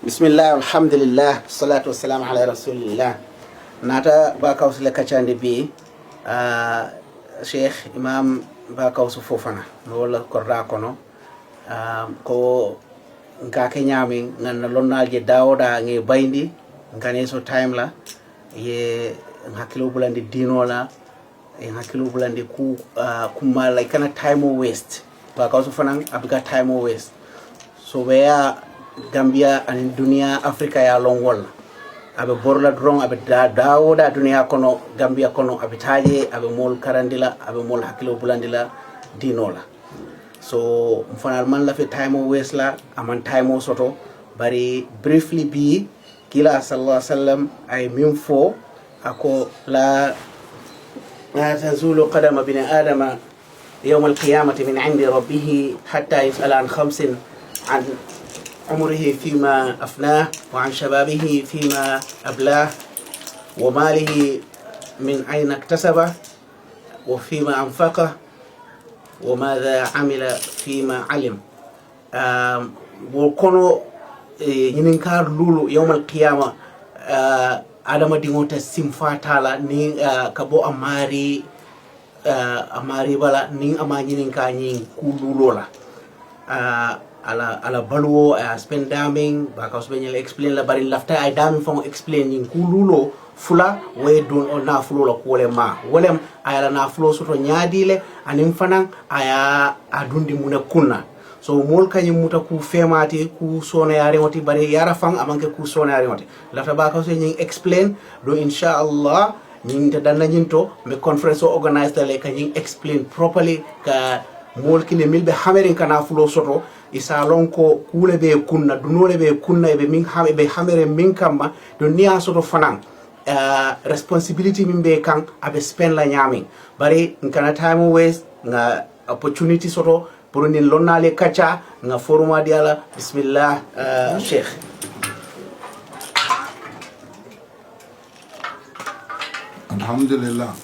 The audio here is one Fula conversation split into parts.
Bismillah, alhamdulillah, salatu wassalamu ala rasulillah. Nata Bakawsu le kachande bi Sheikh Imam Bakawsu Fofana no wala korra kono ko ngake nyami ngan lonnalje dawoda ngi bayndi ngane so time la ye hakkilo bulandi dinola e hakkilo bulandi ku kuma like kana time waste Bakawsu fanan abiga time waste so where Gambia and dunia Africa ya long wall abe borla drong abe dawoda dunia kono Gambia kono abe taje abe mol karandila abe mol hakilo bulandila dinola so mfanal man la fe time waste la aman time soto bari briefly bi kila sallallahu alaihi wasallam ay mimfo ako la tazulu qadama bin adama يوم القيامة من عند ربه حتى يسأل عن خمس عن عمره فيما أفناه وعن شبابه فيما أبلاه وماله من أين اكتسبه وفيما أنفقه وماذا عمل فيما علم وكونوا ينكار لولو يوم القيامة adama dingota simfatala ni kabo amari bala ni amanyinin kanyin kululola ala baluo spend daming Bakawsu benyel explain la bari lafta ay daming famo explain nin kululo fula way don on na fulo la ko ma wolem ayala na fulo soto nyaadile anim fanan aya adundi muna kunna so mol kanyum muta ku femati ku sona yare wati bari yara fang amanke ku sona yare wati lafta Bakawsu nyin explain do inshallah nyin ta danna nyinto me conference organized le kanyin explain properly ka mol kine milbe hamerin kana fulo soto isa lonko kule be kunna dunole be kunna be min hame be hamere min kamma do niya soto fanan responsibility min be kan abe spend la nyami bari nkana time waste nga opportunity soto pour ni lonnale kacha nga foruma diala bismillah sheikh alhamdulillah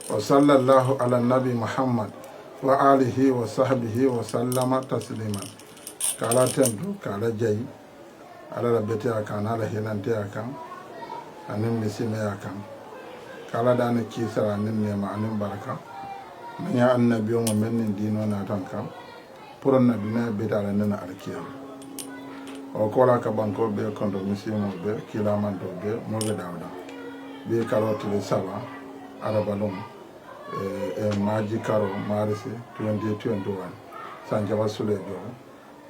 wa sallallahu ala nabi Muhammad wa alihi wa sahbihi wa sallama tasliman kala tendu kala jayi ala rabete akan ala hilante akan anin misime akan kala dana kisara anin nema anin baraka manya annabiyo mo mennin dino na tanka pour nabi na betala nana alkiyam o kola ka banko be kondo misimo be kila manto be mo be dawda be karoti le saba arabalum maji karo marisi 2021 sanjaba sule do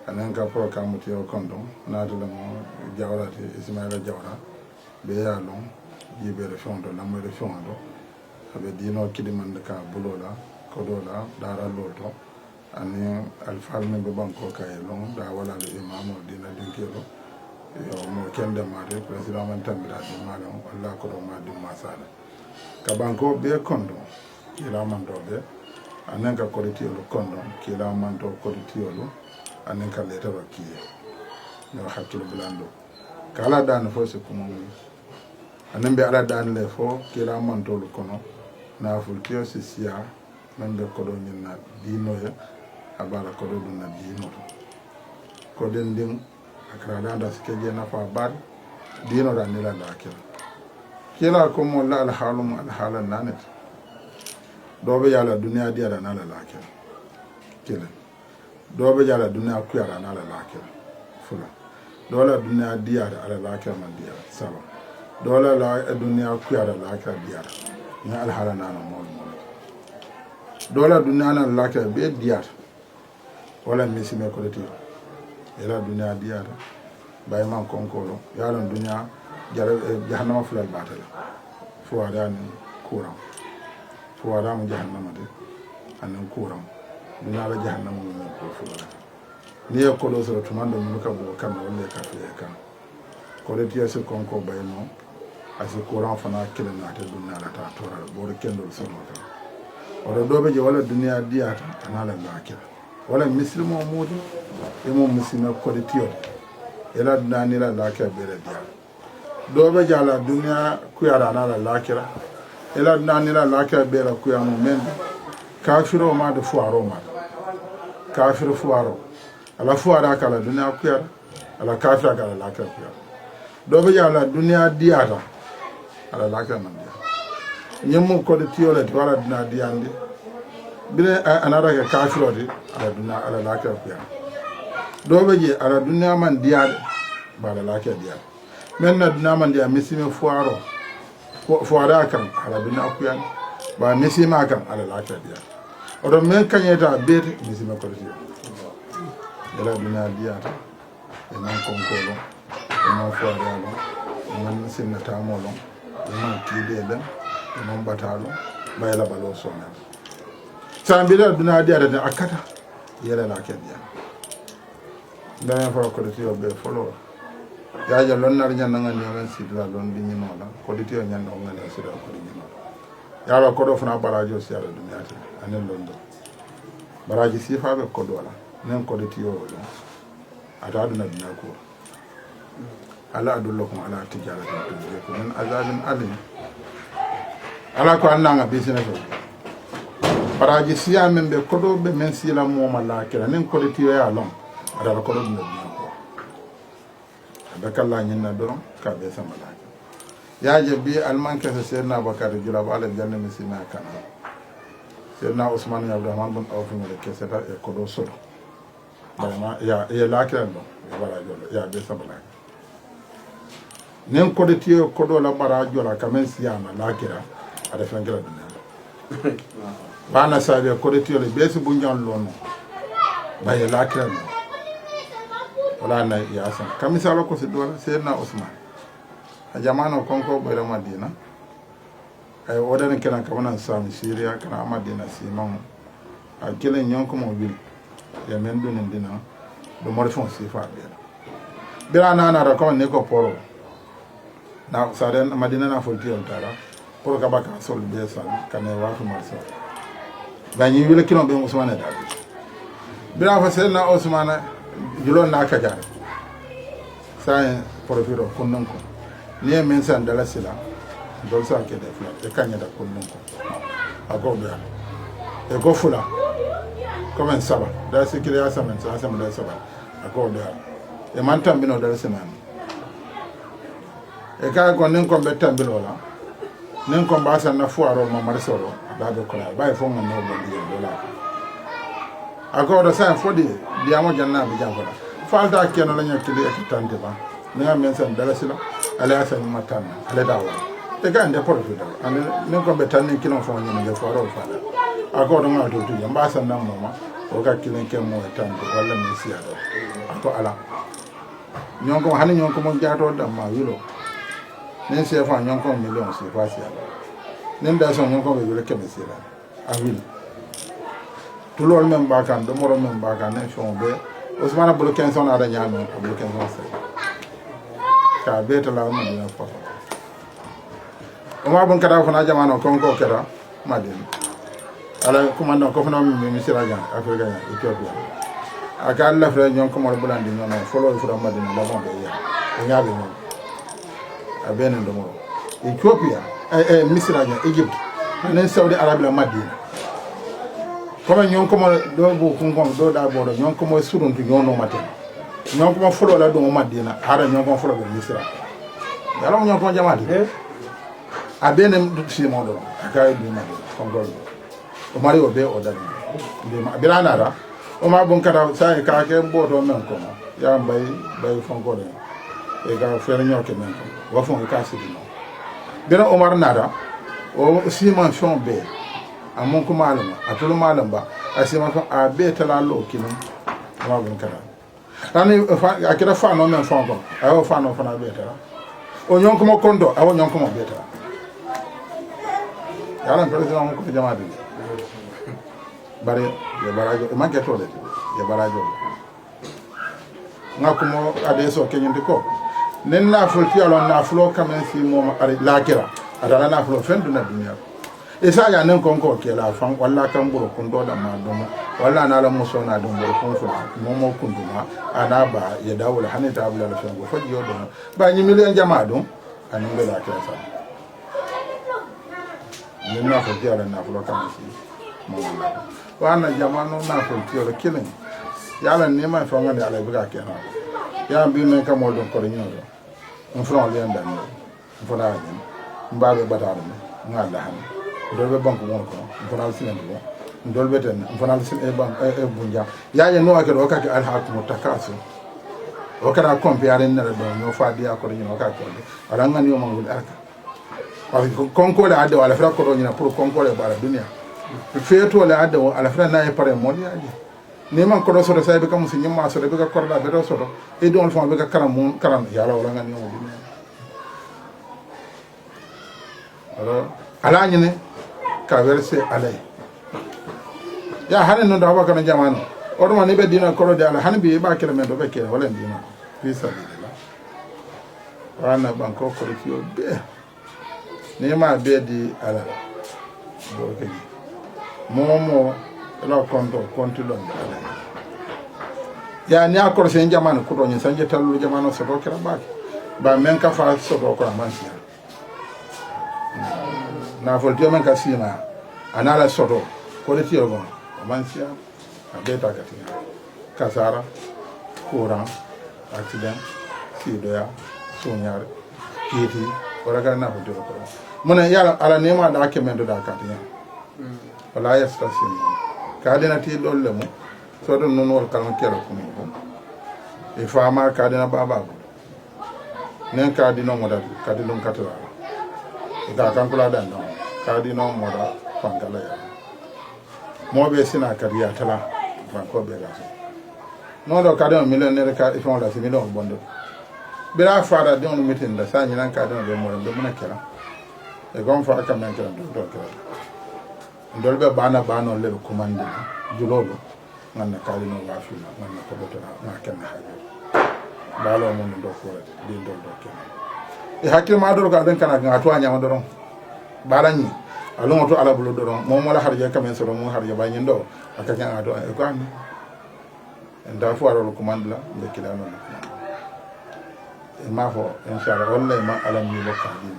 anen ka programme tiyo kondo nadula mo jawrati Ismaila Jawra be yalon yibere fondo la mo fondo abe dino kidimande ka bulola kodola dara loto ani alfarme be banko kayelon da wala le imamo dina dinkelo yo mo kende mare president man tambira di malon walla ko do ma di masala ka banko be kondo kila manto be anen ka koditiolo kondo kila manto koditiolo anen ka letero kiye no hakkilo bulando kala dan fo se kumo anen be ala dan le fo kila manto lo kono na fulkiyo sisia membe kodo nyina dino ya abala kodo na dino ko den din akra da skeje na fa bad dino da nila da kila ko mo la al halum al halan nanet dobe yala dunia diara na la lakira kila dobe yala dunia kuyara na la lakira fula dola dunia diara ala lakira man diara saba dola la dunia kuyara lakira diara ni al halan na mo dola dunia na lakira be diara wala misi me ko retiro ela dunia diara bay man konkolo yala dunia jahannama fulal batala fo adani kuram fo adamu jahannama de anan kuram duna la jahannama min ko fulala ni ko do so tumando min ka bo kan wala ka fiye kan ko de tiya se konko bayno asi kuram fana kilen na te duna la ta tora bo de kendo so no ka o do be je wala dunia diata anala lakira wala muslimo mudi e mo muslima ko de tiyo ela dani la lakira bere dia dobe jala dunia kuyara na la lakira ela dani la lakira bere kuyamo men kafiro ma de fuaro ma kafiru fuaro ala fu ada kala dunya kuyar ala kafira kala lakira kuyar do be ala dunya diata ala lakira man dia nyemu ko de tiole to ala dunya diandi bile anara ke kafiro di ala dunya ala lakira kuyar do be je ala dunya man diade bala lakira dia men na dunya man dia misime fuaro fuara kan ala dunya kuyar ba misima kan ala lakira dia odo men kanyeta bete misime ko dia de la dunya diata e man konkolo e man fuaralo e man sinnatamolo e man kiideden e man batalo bayla balo sona sambila dunya diata de akata yele la kedia dana fa ko tiyo be folo yaaja lonnar nyanna ngani men sidla lon di nyinola ko tiyo nyanna ngani sidla ko di nyinola yalo ko do fana barajo si ala dunya ta anen londo baraji sifa be ko dola nen ko de tiyo do ata aduna dunya ko ala adullakum ala tijaratin tunjikum min azabin alim ala ko annanga business o baraji siya men be ko do be men sila mo mala kira nen ko de tiyo ya lon ada ko do dunya ko ada kala nyina do ka be samala ya je bi alman ka sayyidina bakar julab ala janna misina kana sayyidina usman ibn abdurrahman bin awf ne ke seta e ko do so vraiment ya lakira no barajo ya be sabala nen ko de tiyo ko do la barajo la kamen siyama lakira ada fengela dunya bana sabe ko de tiyo le be su bunjan lono baye lakira no wala na ya san kamisa lo ko se do sayyidina usman a jamano konko bayra madina ay wodane kana kamana sam syria kana madina simam a kelen nyonko mo bil ya men do nen dina do mo fon sifa bela na ra ko ne ko poro na saren madina na folti on tara poro ka baka sol be san kana wa fu marsa ba ni wile kilo be usman da bela fa sen na usman julon na ka jar sai profiro kunnon ko ni men san dala sila dol sa ke de fla e kanya da kunnon ko ago be e go fula comme saba da sikiri ya samen sa samen da saba ago be e man tambino dala senan e ka ko nen ko be tambino la nen ko ba san na fuaro ma marsoro da be ko la ba e fo ngam no bo di dola ago da sa fodi di amo janna be jangola falta keno la nyakili e tante ba nga men san dala sila ala asan matan ala dawa e ga ande porto da ane ne ko be tan ni kilo fo nyame de faro fa ako do ma to tu yamba san na mo ma o ga kilen ke mo tan ko wala mi siya do ako ala nyonko hani nyonko mo jato da ma yulo nen se fa nyonko million se fa siya nen da so nyonko be yulo ke be siya a wil to lol men ba kan do moro men ba kan ne fon be Ousmane bulu kenson ada nyano bulu kenson se ka beta la mo dina fa o ma bon kada fana jamano kon ko kera madin ala kuma no ko fana mi misira jan afrika ya ethiopia aka la fra nyon ko mo bulandi nyon folo fura madin la bon be ya nyabe no abene ndo mo ethiopia misira jan egypt nen saudi arabia madin comme nyon ko mo do bu kun kon do da bodo nyon ko mo surun tu nyon no matin nyon ko folo la do mo madina ara nyon ko folo be misra yalla mo nyon ko jamaati abene si mo do akay bi madina kon do o mari o be o dadi be ma birana ra o ma bon kada sa e ka ke bodo men ko ya bay fon ko de e ga fere nyon ke men ko wa fon ka si no bira o mar nada o si mention be amon ko malama atulu malam ba asima ko a beta la lo kinu ma bon kada tani akira fa no men fa ko ayo fa no fa na beta o nyon ko mo kondo awo nyon ko mo beta yalla president ko jamaade bare ye barajo e manke to de ye barajo ngakumo ade so kenyen ko nen na fulti alon na flo kamen si mo ari lakira adala na flo fendu na dunya isa ya nan konko ke la fan walla kan buru kun do da ma domo walla na la muso na don buru kun fu mo kun duma ana ba ya dawo la hanita abula la fango fa yo do ba ni miliyan jama'a don an ngi la kira sa ni na fa ti ala na fu kan si mo wa na jama'a no na fa ti ala kilin yala ni ma fa ngani ala buga ke na ya bi men ka mo don ko ni no on fron le ndan no fona ni mbabe batare me ngalla han do be banko mon ko fona sinen do ndol beten fona sin e bank e bunja ya ye no akero ka ke al hakum takasu o kana compare na do no fa dia ko ni no ka ko ala ngani o mangul arka parce que konko le adde wala fra ko ni na pour konko le bara dunia feeto le adde ala fra na e pare mo ni aji ni man ko do so sai be kam sin nyama so be ka korda be do so do e don fa be ka karam karam ya la wala ngani o dunia alors ala nyine ka verse alay ya hanen no dawa kana jamano odo man be dina ko de ala hanbi ba kele men do be kele wala dina fisa dina wana banko ko riyo be ni ma be di ala do ke momo la konto lo ala ya ni akor sen jamano ko do ni sanje talu jamano so do kera ba men ka fa so do ko man siya na voltio men ka sima anala soto ko le tiyo gon mansia a beta katina kasara courant accident sidoya sonyar kiti wala ka na voltio ko mona yala ala nema da ke men do da katina wala ya station ka dina ti dolle mo so do non wal kalma kero ko mo e fama ka dina baba nen ka dina mo da ka dina katara ka kan kula da no kadi no moda fangala ya mo be sina kariya tala banko be la no do kadi on millionnaire ka ifon la million bondo bira fara de on meeting da sa nyinan kadi on be mo be mona kera e gon fa ka men kera do kera ndol be bana le commande julolo nganna kadi no wa fi nganna ko do tala na kenna haje balo mo do ko de do kera e hakki ma do ka den kana ga to anya ma do barani alon to ala bulu doron mo mo la harje kamen so mo harje ba nyindo aka kan ado e ko ami nda fu aro ko mandla be kilano e ma fo inshallah wallahi ma ala mi lo kan di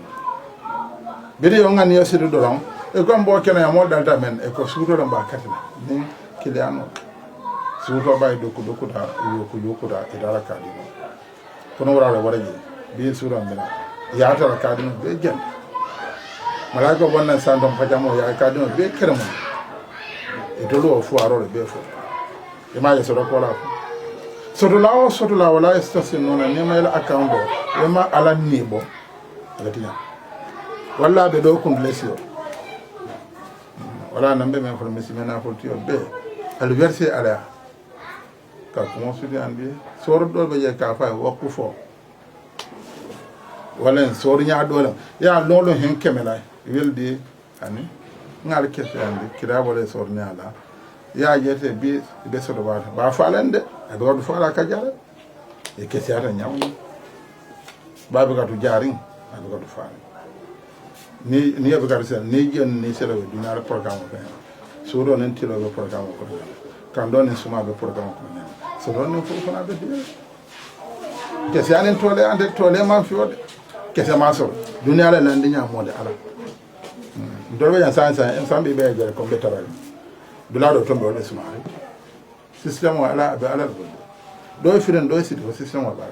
bidi yo ngani yosido doron e ko mbo kena mo dalta men e ko suto do ba katina ni kilano suto bay do ko da yo ko da e dara ka di kono wala wala ji bi sura mbina ya ta ka di be gen malaka wannan sandon fajamo ya ka dino be keremo e dolo fu arore be fo e ma yeso ko la so do la wala station nona ne ma ila account do e ma ala nibo gatina walla be do kun lesio wala nambe men fo mesi mena fo tio be al verser ala ka ko sudi anbi so do be je ka fa wakku fo wala so nya do la ya lolo hen kemela wildi ani ngal kesse ande kida wala sorni ala ya jete bi be so do ba falande e do fala ka jara e kesse ata nyam ba be ka tu jaring ba be ka tu fala ni be ka sen ni jen ni selo du na programme ko so do nen tilo be programme ko kan do nen suma be programme ko so do nen fu fana be di kesse anen tole ande tole man fi wode kesse ma so dunya la lande nyam mode ala ndolbe ya sansa ensambe be jere ko betara dula do tombe wala sumari system wala be ala do firen do sidi system wala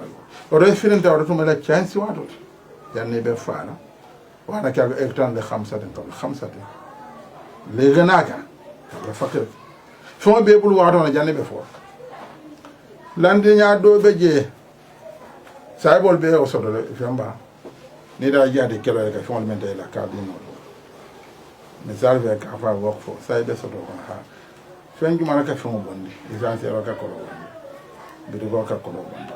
o do firen ta do mala chance wato yanne be fana wana ka ektan le khamsatin qabl khamsatin le ganaka la fakir fo be bul wato na janne be fo landi nya do be je saibol be o sodo le famba ni da jade kelo ka fo men de la ka dino misal be ka fa wakfo sai be sodo ko ha fengi mara ka fon bondi isanse wa ka kolo bondi bi go ka kolo bondi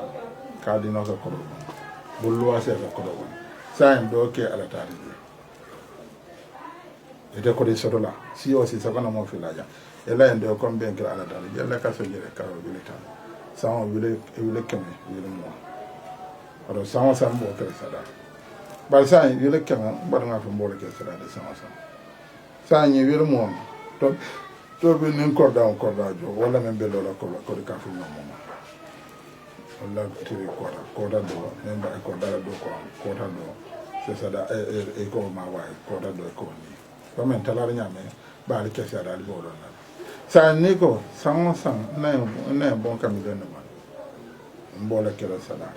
ka dino ka kolo bondi bulwa se ka kolo bondi sai ndo ke ala tari ede ko de sodo la si o si sabana mo fi laja e la ndo ko ben kala ala tari yalla ka so jere ka o bilita sa on wile keme wile mo ado sa on sa mbo kala sada ba sa wile keme ba nga fa mbo ke sada de sa sanyi wir mo to be nin ko da jo wala men be lola ko ka fi mo wala tiri ko da do men ba ko da do ko da do se sada ko ma wa ko da do ko ni ba men talare nyame ba li kesi ada li bodo na sa niko sang na bon kam den ma mbola kala sala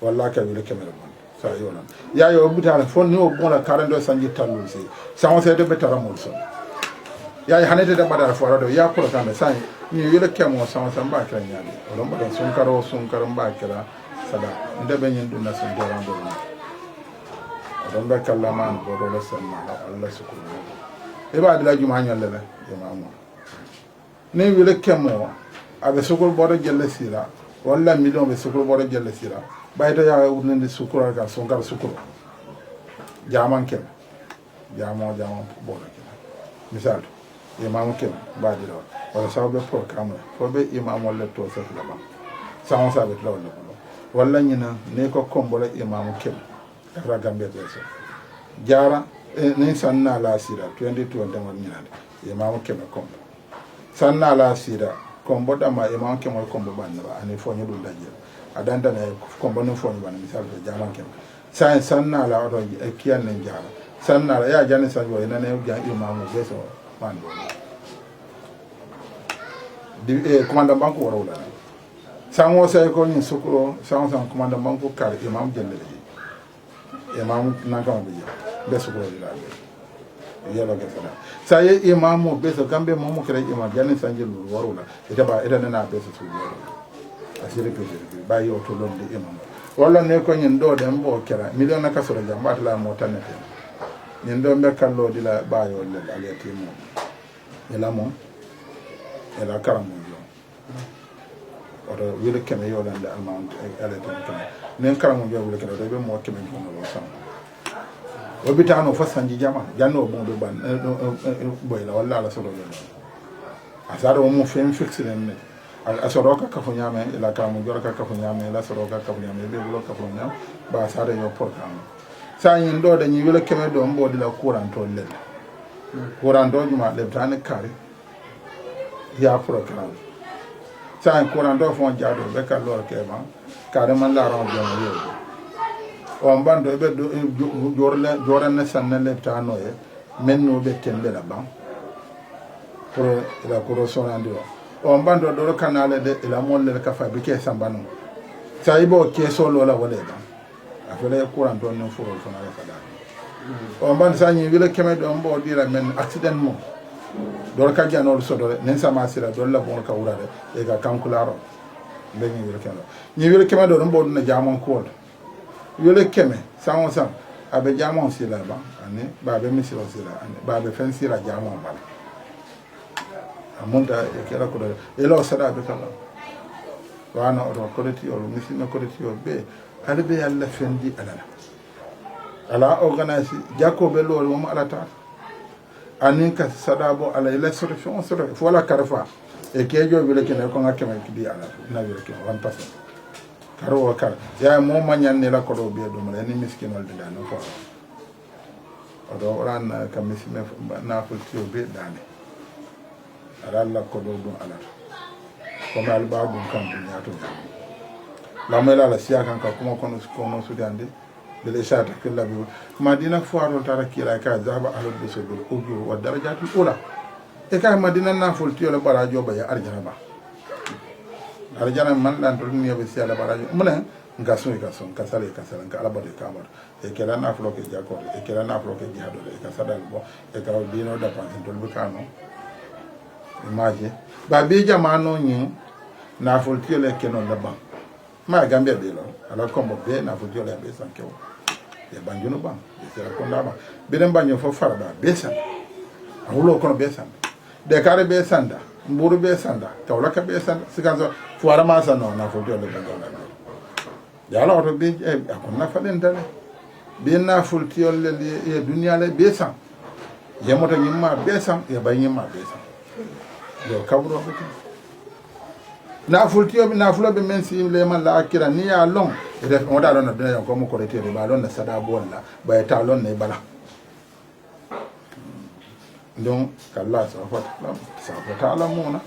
walla ka wile kemere bon sa yona ya yo butala fon ni o bon la karando sanji tallu si sang se de betara mo so ya hanete da bada fo rado ya ko kan sa ni wile kemo sang ba kan nyaade o don bada sun karo ba kala sala ndebe nyen dum na sun dorando don be kallama no do la sanna Allah subhanahu e ba dila juma nyal la imamu ne wile kemo abe sukul bodo jelle sira walla million be sukul bodo jelle sira bayta ya wudnde sukura ka son kar sukuro jaman kem jamo bodo kem misal imamu kem ba dila wala sawbe programme fo be imamu le to sa la ba sawon sa be law le walla nyina ne ko kombola imamu kem ra gambe be so jara ni sanna la sira 22 ndamon nyinade imamu kem kombo sanna la sira kombo dama imamu kem kombo banna ba ani fonyo dum dajje adanda ne kombo no fonyo banna misal be jaman kem sanna la odo kiyan ne jara sanna la ya jani sanyo ina ne ga imamu be so mando di commandant banko waro la sango say ko ni sukuro sango commandant banko kar imam jelle imam nakama be sukuro la yalo ke fada saye imamu be so gambe momo kere imam jani sanje lu waro la ita ba ida na be so waro asiri ke ba yo to londe imam wala ne ko nyin do dem bo kera million na kasoro jam ba la mo tanete nyin do be kallo di la ba yo le alati mo ela mo ela karamo yo odo wile keme yo lande almam alati keme nen karamo yo wile keme do be mo keme ko no sam o bitano fa sanji jama janno bon do ban boyla walla la solo asaro mo fen fixe den asoro ka fo nyame ila karamo jor ka fo nyame la soro ka fo nyame be bulo ka fo nyame ba sare yo programme sa yin do da nyi wile keme do mbo di la courant to le courant do juma le tane kare ya programme sa courant do fo jaado be ka lor ke ma kare man la ron do yo on bando be do jorle sanne le tano e menno be tembe la ban pour la corrosion andi on bando do kanale de la molle ka fa bi ke sambano sa ibo ke solo la wala ban afele courant do no furo fo na la fada on bando sa nyi wile keme do mbo dira men accident mo do ka jano so do nen sama sira do la bon ka wurade e ga kankularo be nyi wile keme nyi wile keme do mbo na jamon ko wile keme sango sang abe jamon sila ba ani ba be misiro sila ani ba be fen sila jamon ba amunta e kera ko do e lo sada be kala wana o ko leti o misina ko leti o be albe alla fendi ala organize jako be lo mo ala ta anin ka sada bo ala ila solution so wala karfa e kejo wile kene ko ngakema kidi ala na wile kene 1% karo kar ya mo manyan ne la ko do be do mala ni miskin wal da no ko odo ran ka misime na ko tiyo be dane ala la ko do ala ko mal ba dum kan dunya to la mela la siya kan ka kuma kono su dande be le shata killa bi madina fuaro tara kila ka zaba alo be so do ko wa darajatu ula e ka madina na fol tiyo la barajo ba ya arjana ba arjana man dan to ni be siya la barajo mun nga so ka sale ka ala bade ka amar e kala na flo ke jako e kala na flo ke jihado e ka sadal bo e ka dino da pan to be kano image ba be jamano nyi na fol tiyo le kenon la ban ma gambia be lo ala kombo be na fol tiyo le be san kewo e banjuno ban e sera ko ndaba be den banyo fo faraba be san awulo kono be san de kare be sanda mburu be sanda tawlaka be sanda sikanso fuara ma sano na fol tiyo le ban ya la oto be akon na faden dale be na fol tiyo le e dunya le be san yemoto nyimma be san e bay nyimma be san do kabro be na fultiyo na fulo be men si le man la akira ni ya long e on da lon na ko mo ko rete ba lon na sada bolla ba ta lon ne bala donc kala sa fa la mona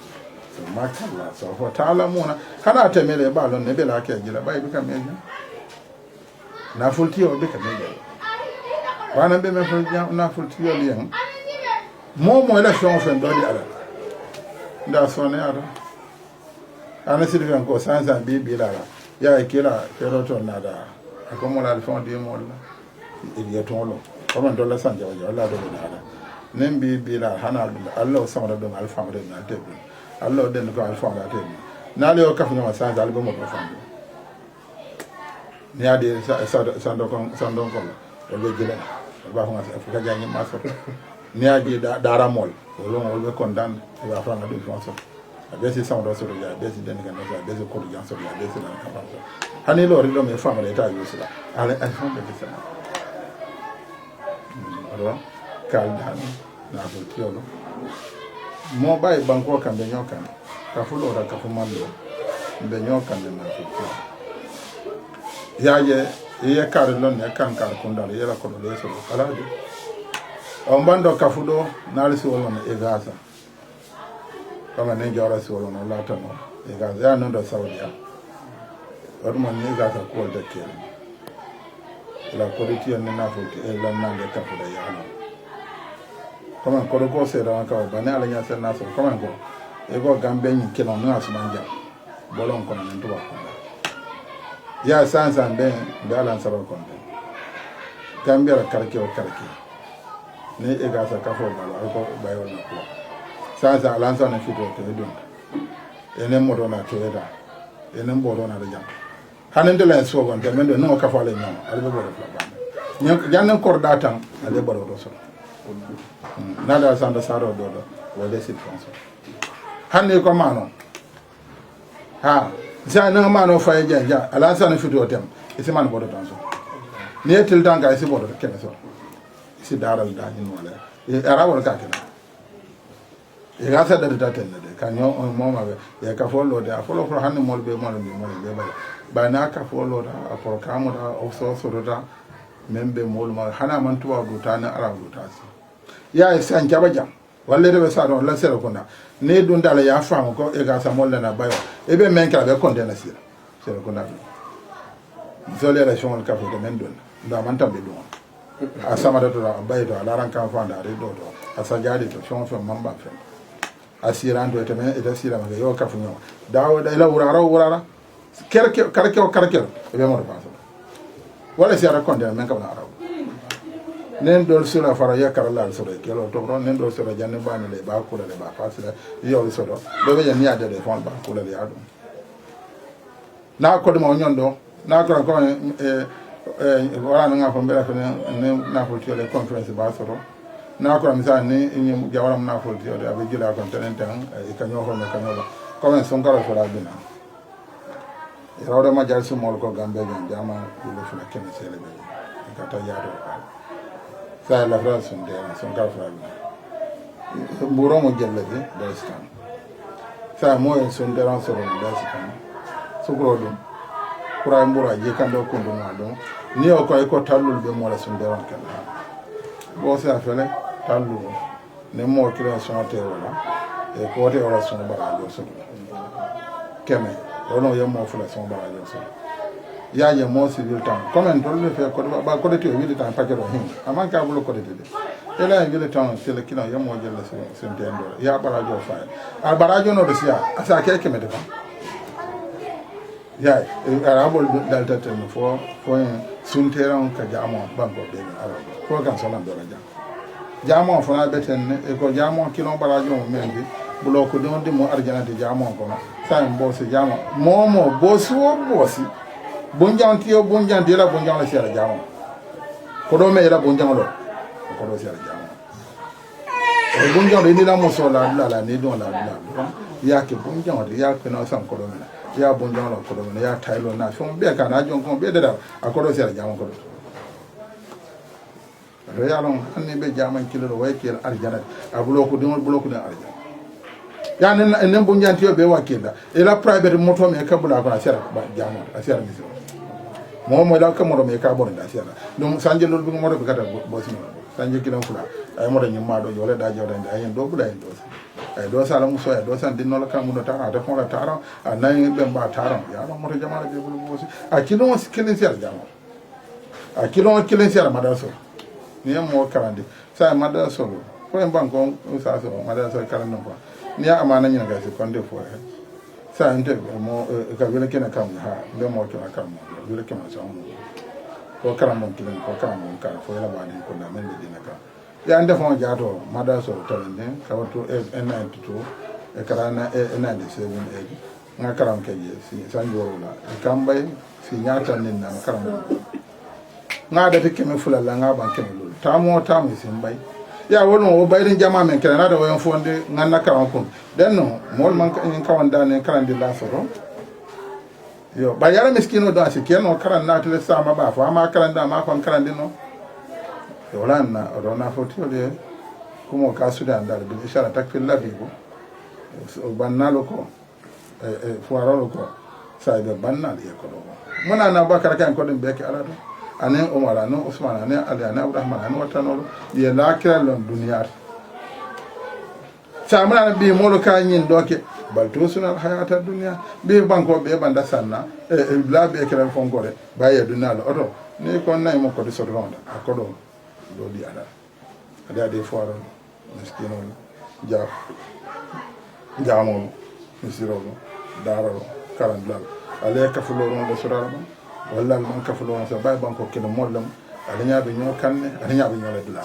so ma kala sa fa la mona kana temele ba lon ne be la ke jila ba bi kam e na fultiyo be kam e wana be me na fultiyo li mo mo la fon fen do di ala nda sone ada ana sirfen ko sansa bi bilara ya kila feroto nada akomo la fon di mo la il yetolo ko man dolla sanja wala do nada nem bi bila hana Allah samara do alfa mare na tebu Allah den ko alfa mare tebu na le o kafu ma sansa algo mo ko fando ni ade sando kon o be jila ba ko ma jangi ma so ni ade dara mol o be kondan ba fa na do fonso abesi sama do so ya abesi den kan do abesi ko do janso ya abesi na ka ba hani lo ri do me fa mare ta yusla ale alfa be bisa alo kaldan na do tiolo mo bay banko kan be nyokan ka fulo ra ka fumando be nyokan na ko yaje ye kare lon ne kan kar kundal yela ko do so kala de on bando ka fudo nali so won e gaza kama ne jara so won la tano e gaza ya no do saudiya wadu man ne gaza ko de ke la ko de tiyan na fo e la na de ka fudo ya no kama ko se ra ka ba ne ala nya se na so kama ko e go gambe ni kilo na so manja bolon ko na ndo ba ya sansa ben dalan saro ko gambia karke o karke ne e ga sa kafo balo ko bayo na ko sansa alansa na fito to edon ene modo na to eda ene mbodo na da hanen de len so gon de men do no kafo le nyama albe bodo fla ba jannen kor datan ale bodo do so na da sanda saro do do wala sit fonso hanne ko mano ha ja na mano fa ja alansa na fito tem isi man bodo tan so ne til tanga isi bodo kene so isi daral da ni wala e arabo ka kene e ga sa da ten de kanyo mo ma be e ka fo lo da fo lo fo hanne mo be ba na ka fo lo da afo ka mo da o so da membe mo ma hana man tuwa do ta na arabo ta si ya e san jaba jam walle de be sa do la sero kona ne dun dala ya fa ko e ga sa mo le na bayo e be men ka be konde na sira sero kona zole la shon ka fo de men dun da man tambe do asama da to bayo to ala ran kan fa da re do asajadi to shon fo mamba fe asirando e teme e asira ma yo ka fo nyo dawo da ila wurara karke e be mo do paso wala sira konde men ka na araw nen dol sura fara yakara la sura kelo to ron nen dol sura janne bani le ba kula le ba fasila yo sura do be jani ade le fon ba kula le ado na ko mo nyondo na ko wala nga fo mbela ne na fo tiole conference ba sura na ko mi sa ni ni jawara na fo tiole abe jila ko tenentan e kanyo ko me kanyo ba ko men son kala sura bina e rawda ma jal su mol ko gambe jama ko funa ken sele be ka ta yado sa la France de son ka frabi buro mo jelle de dastan sa mo en son de ran so de dastan so ko do kura mbura je kan do ko do ma do ni o ko talul be mo la son de ran kala bo sa fele talu ne mo kira son te wala e ko te wala son ba do so keme ono ye mo fula son ba do so ya ye mo civil town comment to le fe ko ba ko de to wi tan pa ke do hin aman ka bulo ko de ela wi le town se le kina ye mo je le se ntendo ya barajo fa al barajo no do sia asa ke me de fa ya arabo dal ta ten fo sun teran ka jamo banko be arabo ko kan so lan do la jamo fo na beten e ko jamo kilo barajo mo mendi bulo ko don de mo arjana de jamo ko sa mbo se jamo momo bosi bonjan tiyo bonjan dira bonjan la sera jamo ko do me la bonjan lo ko do sera jamo e bonjan de ni la mo so la ni don la ya ke bonjan de ya ke no san ko do me ya bonjan lo ko do me ya tailo na fon be ka na jon ko be da a ko do sera jamo ko do realon hanne be jaman kilo way kel arjana a bulo ko de arjana ya nen bonjan tiyo be wakila e la private moto me ka bula ko na sera ba jamo a sera mi mo da ka mo me ka bon da sera dum sanje lol bi mo do kata bo sino sanje kilan fula ay mo da nyima do jole da jawda ay do bula en do ay do sala muso ay do san dinno la ka mu do ta da fon la taro anay be ba taro ya mo to jamala be bulu mo si a kilon kilin sera jamo a kilon kilin sera madaso ni mo karande sa madaso ko en banko sa so madaso karande ko ni amana nyina ga sekonde fo sa inte mo ka wele kena kam ha be mo kena kam wele kena sa mo ko kala mo kilen ko kala mo ka fo la bani ko na men dina ka ya ande fo jaato mada so talende ka wato en92 e kala na en97 e nga karam ke je si sanjoro la kambay si nyata nin na karam nga da take me fulalla nga ban ke lol tamo sin bay ya wono o bayrin jama men kala na da wayan fonde nganna karam kun den no mol man en kawanda ne karam di la soro yo ba yara miskino do asi keno karam na tele sama ba fa ma karam da ma kon karam di no yo lan na do na foti ole kumo ka sudan dal bi ishara takfil la bibo o bannalo ko fuarolo ko saybe bannal e ko do mona na bakara kan ko dum beke ala do anen omar anen usman anen ali anen abdurrahman anen watanolo ye la kelon duniyar samana bi molo ka nyin doke balto sunal hayata dunya bi banko be banda sanna la be kelen fonkore baye dunal oto ni ko nay mo ko di sodronda akodo do di ala ada de fuaro miskino jamo misiro dararo karandal ale kafulo no do sorama walla man kafulo no so bay banko kene mollam ale nyaabe nyo kanne ale nyaabe nyo le dula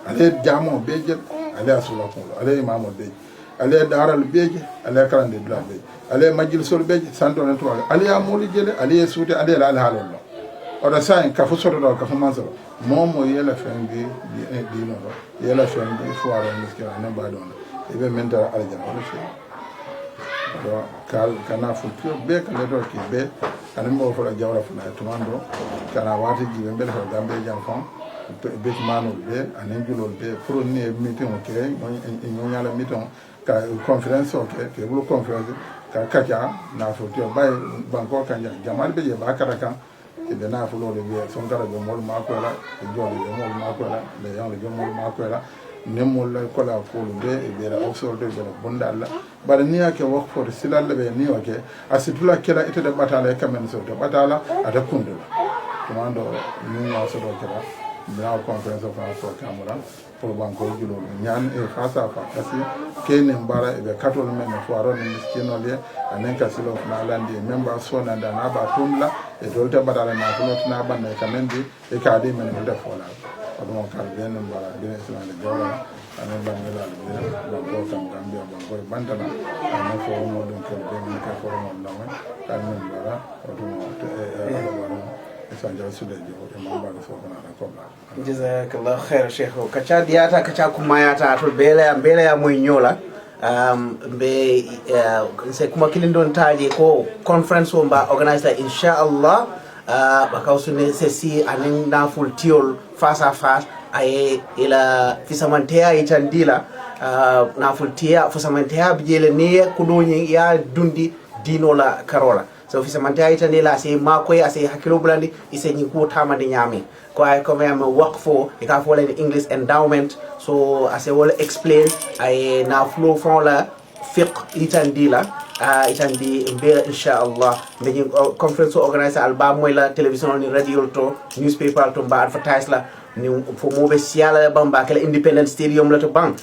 ale jamo beje ale asula ko ale imamo beje ale daral beje ale karande dula beje ale majil sol beje santo na to ale amuli jele ale suute ale la halollo oda sain kafu soto do kafu manso momo yela fengi di no yela fengi fuaro miskira ne badon ibe menta aljana wala fi do kal kana fu pio be kala do ki be ani mo fala jawra fala tumando kana wati jibe be fa gambe jam fon be manu be ani julol be pro ni meeting o kire no nyala meeting ka conference o ke bulu conference ka kaja na fu pio bay banko kanja jamal be ba karaka ibe na fu lo le be son gara be mol ma ko la jodi be mol ma ko la le yang le mol ma ko la nemol la ko la ko be e be la osor de be bondalla bar ni yake wax for silal be ni wake asitula kala ite de batala e kamen so de batala ada kundula tumando ni wa so do kala na conference of for camera pour banko julo nyan e face à face kasi kene mbara e be katol men fo aron ni miskino le anen kasilo na landi member so na da na ba tumla e dolta batala na ko na banne kamendi e ka de men de fola adon kal ben mbara de islam de jawra anen bangala de banko kam gambia banko bandana anen fo mo don ko de men ka fo mo lawa kan men mbara adon jazakallah khair sheikh kacha diata kacha kumayata to bele ya moy nyola be se kuma kilindon taje ko conference o mba organizer inshallah bakawsune sesi anin naful tiol face à face ay ila fisamantea itandila naful tia fisamantea bijele ne kudonyi ya dundi dinola karola so fi samanta ita ne la se makoy ase hakilo bulandi ise nyi ko tamande nyami ko ay ko me waqfo e ka fole English endowment so ase wala explain ay na flow from la fiqh itandila itandi mbe inshallah be conference organizer alba moy la television ni radio to newspaper to ba advertise la ni fo mobe siala bamba kala independent stadium la to bang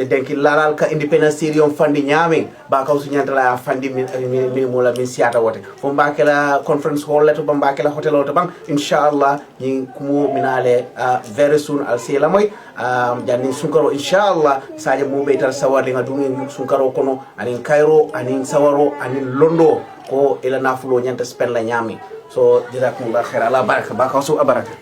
denki lalal ka independent stadium fandi nyame ba kaw su nyantala fandi mi mo la min siata wote fo ba kala conference hall la to bamba kala hotel to bang inshallah ni kumo minale very soon al sela moy janni sunkaro inshallah saje mobe tar sawade ngadumi sunkaro kono anin Cairo anin sawaro anin londo ko ila nafulo nyanta spend la nyami so jazakumullah khair ala baraka ba kaw su baraka